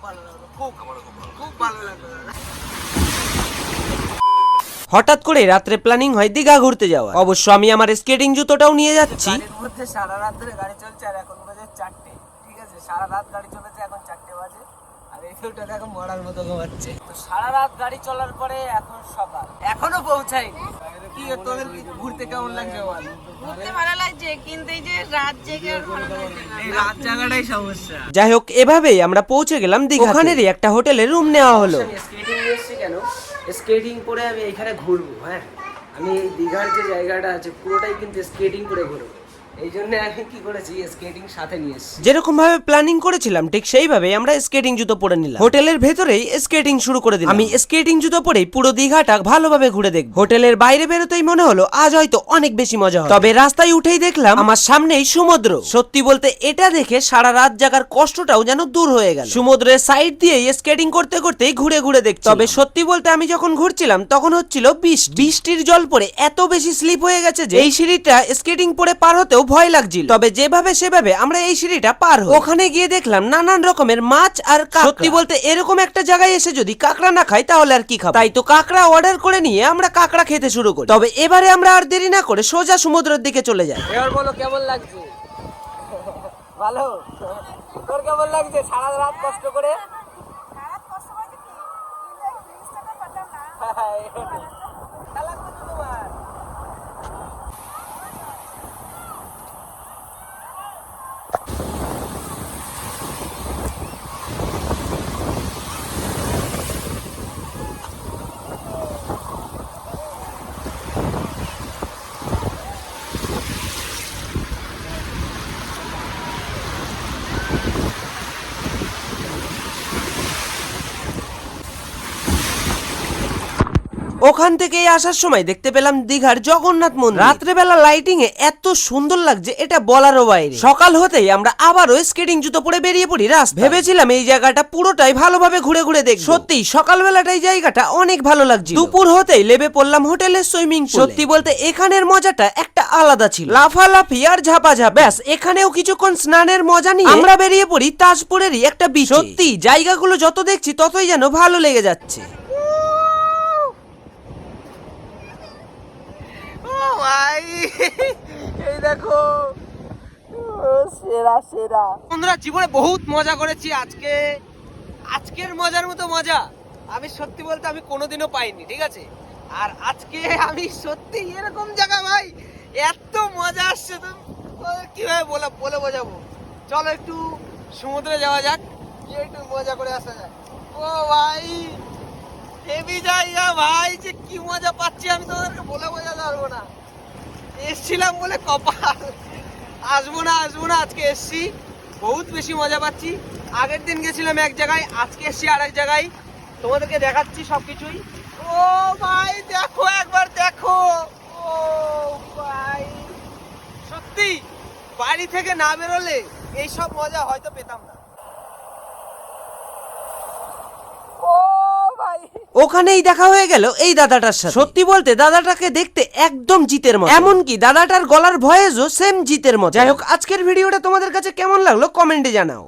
ভালো লাগলো, খুব ভালো লাগলো। হঠাৎ করে রাত্রে প্ল্যানিং হয় দীঘা ঘুরতে যাওয়া। অবশ্য আমি আমার স্কেটিং জুতোটাও নিয়ে যাচ্ছি। গাড়ির মধ্যে সারা রাত ধরে গাড়ি চলছে আর এখন বাজে 4টে। ঠিক আছে, সারা রাত গাড়ি চলেছে, এখন 4টে বাজে আর এই দুটো দেখো মরার মতো ঘুমাচ্ছে। তো সারা রাত গাড়ি চলার পরে এখন সকাল, এখনো পৌঁছাইনি। কি তোদের ঘুরতে কেমন লাগছে বল? ঘুরতে ভালো লাগছে, কিন্তু এই যে রাত জেগে আর ভালো লাগছে না। এই রাত জায়গাটাই সমস্যা। যাই হোক, এভাবেই আমরা পৌঁছে গেলাম দীঘা। ওখানেরই একটা হোটেলে রুম নেওয়া হলো। আমি স্কেটিং এসেছি কেন? স্কেটিং করে আমি এখানে ঘুরবো। হ্যাঁ, আমি এই দীঘার যে জায়গাটা আছে পুরোটাই কিন্তু স্কেটিং করে ঘুরবো। এই জন্য আমি কি করেছি, স্কেটিং সাথে নিয়ে এসেছি। যেরকম ভাবে প্ল্যানিং করেছিলাম ঠিক সেইভাবে আমরা স্কেটিং জুতো পরে নিলাম। হোটেলের ভেতরেই স্কেটিং শুরু করে দিলাম। আমি স্কেটিং জুতো পরেই পুরো দীঘাটা ভালোভাবে ঘুরে দেখব। হোটেলের বাইরে বেরোতেই মনে হলো আজ হয়তো অনেক বেশি মজা হবে। তবে রাস্তায় উঠেই দেখলাম আমার সামনেই সমুদ্র। সত্যি বলতে এটা দেখে সারা রাত জাগার কষ্টটাও যেন দূর হয়ে গেল। সমুদ্রের সাইড দিয়ে স্কেটিং করতে করতেই ঘুরে ঘুরে দেখছি। তবে সত্যি বলতে আমি যখন ঘুরছিলাম তখন হচ্ছিল বৃষ্টির জল পড়ে এত বেশি স্লিপ হয়ে গেছে যে এই সিঁড়িটা স্কেটিং পরে পার হতেও ভয় লাগছিল। তবে যেভাবে সেভাবে আমরা এই সিঁড়িটা পার হই। ওখানে গিয়ে দেখলাম নানান রকমের মাছ আর কাঁকড়া। সত্যি বলতে এরকম একটা জায়গায় এসে যদি কাঁকড়া না খাই তাহলে আর কি খাবো। তাই তো কাঁকড়া অর্ডার করে নিয়ে আমরা কাঁকড়া খেতে শুরু করি। তবে এবারে আমরা আর দেরি না করে সোজা সমুদ্রের দিকে চলে যাই। এবার বলো কেমন লাগছে? ভালো? তোর কেমন লাগছে সারা রাত কষ্ট করে? তোমার ওখান থেকে আসার সময় দেখতে পেলাম দীঘার জগন্নাথ মন্দির। রাত্রেবেলা লাইটিং এ এত সুন্দর লাগছে এটা বলারও বাইরে। সকাল হতেই আমরা আবারও স্কেটিং জুতো পরে বেরিয়ে পড়ি রাস্তায়। ভেবেছিলাম এই জায়গাটা পুরোটাই ভালোভাবে ঘুরে ঘুরে দেখব। সত্যি সকালবেলাটাই জায়গাটা অনেক ভালো লাগছিল। দুপুর হতেই লেবে পড়লাম হোটেলের সুইমিং পুলে। সত্যি বলতে এখানের মজাটা একটা আলাদা ছিল। লাফালাফি আর ঝাপাঝাপি। ব্যাস এখানেও কিছুক্ষণ স্নানের মজা নিয়ে আমরা বেরিয়ে পড়ি তাজপুরেরই একটা বিচ। সত্যি জায়গাগুলো যত দেখছি ততই যেন ভালো লেগে যাচ্ছে। ভাই এই দেখো, সেরা সেরা। বন্ধুরা জীবনে বহুত মজা করেছি। আজকের মজার মতো মজা আমি সত্যি বলতে আমি কোনোদিনও পাইনি। ঠিক আছে, আর আজকে আমি সত্যি এরকম জায়গা ভাই এত মজা আসছে তো কিভাবে বলে বোঝাবো। চলো একটু সমুদ্রে যাওয়া যাক, গিয়ে একটু মজা করে আসা যাক। ও ভাই হেভি জায়গা ভাই, যে কি মজা পাচ্ছি আমি তোমাদেরকে বলে বোঝাতে পারবো না। এসছিলাম বলে কপাল, আসবো না আজকে এসছি, বহুত বেশি মজা পাচ্ছি। আগের দিন গেছিলাম এক জায়গায়, আজকে এসছি আরেক জায়গায়, তোমাদেরকে দেখাচ্ছি সবকিছুই। ও ভাই দেখো, একবার দেখো। ও ভাই সত্যি বাড়ি থেকে না বেরোলে এইসব মজা হয়তো পেতাম না। ওখানেই দেখা হয়ে গেল এই দাদাটার সাথে। সত্যি বলতে দাদাটাকে দেখতে একদম জিতের মতো, এমনকি দাদাটার গলার ভয়েসও সেম জিতের মতো। যাই হোক, আজকের ভিডিওটা তোমাদের কাছে কেমন লাগলো কমেন্টে জানাও।